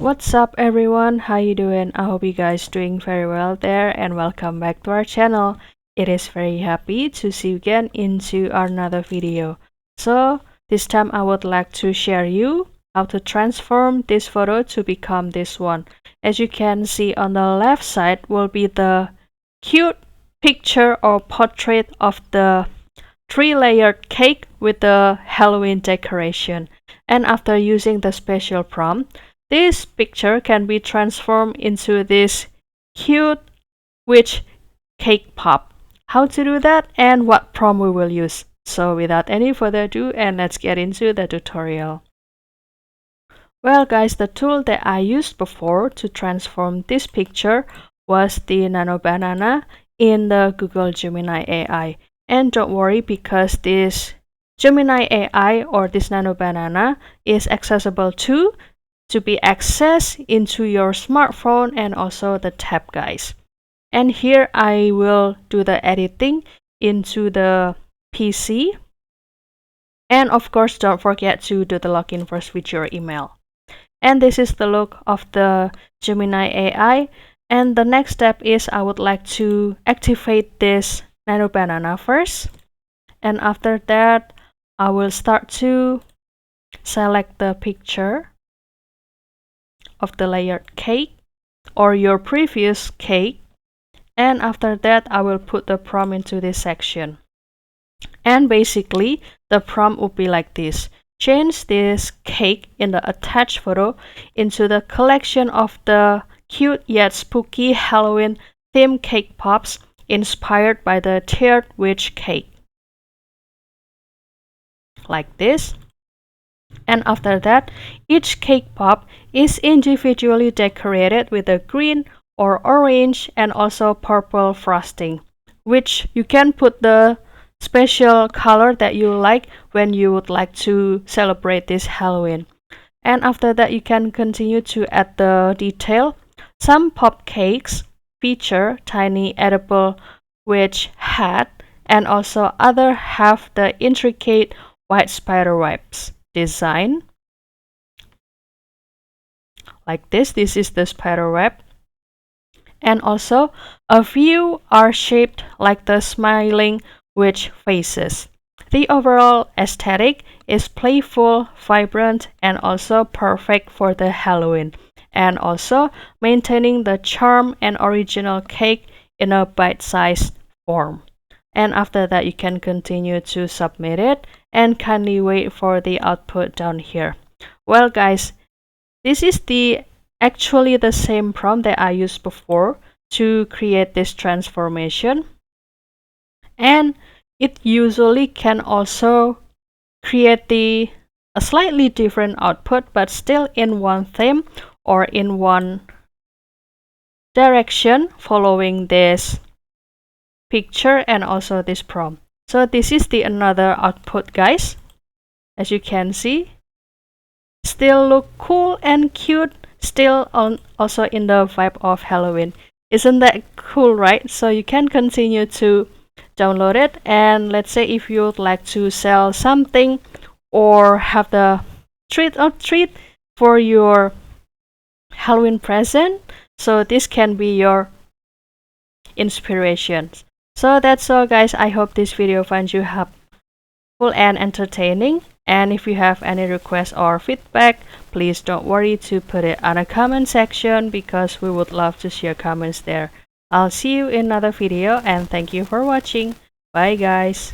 What's up everyone, how you doing? I hope you guys doing very well there and welcome back to our channel. It is very happy to see you again into another video. So this time I would like to share you how to transform this photo to become this one. As you can see on the left side will be the cute picture or portrait of the 3-layered cake with the Halloween decoration. And after using the special prompt, this picture can be transformed into this cute witch cake pop. How to do that and what prompt we will use. So without any further ado, and let's get into the tutorial. Well guys, the tool that I used before to transform this picture was the Nano banana in the Google Gemini AI. And don't worry, because this Gemini AI or this Nano banana is accessible too, to be accessed into your smartphone and also the tab guys. And here I will do the editing into the PC. And of course, don't forget to do the login first with your email. And this is the look of the Gemini AI. And the next step is I would like to activate this Nano banana first. And after that, I will start to select the picture of the layered cake or your previous cake, and after that I will put the prompt into this section. And basically the prompt would be like this: change this cake in the attached photo into the collection of the cute yet spooky Halloween themed cake pops inspired by the tiered witch cake, like this. And after that, each cake pop is individually decorated with a green or orange and also purple frosting, which you can put the special color that you like when you would like to celebrate this Halloween. And after that, you can continue to add the detail. Some pop cakes feature tiny edible witch hat, and also other have the intricate white spider webs design, like this. This is the spider web. And also a few are shaped like the smiling witch faces. The overall aesthetic is playful, vibrant, and also perfect for the Halloween, and also maintaining the charm and original cake in a bite-sized form. And after that, you can continue to submit it and kindly wait for the output down here. Well guys, this is actually the same prompt that I used before to create this transformation, and it usually can also create a slightly different output, but still in one theme or in one direction, following this picture and also this prompt. So this is the another output guys. As you can see, still look cool and cute, still also in the vibe of Halloween. Isn't that cool, right? So you can continue to download it, and let's say if you would like to sell something or have the treat for your Halloween present, so this can be your inspiration. So that's all guys. I hope this video finds you helpful and entertaining. And if you have any requests or feedback, please don't worry to put it on a comment section, because we would love to share comments there. I'll see you in another video, and thank you for watching. Bye guys.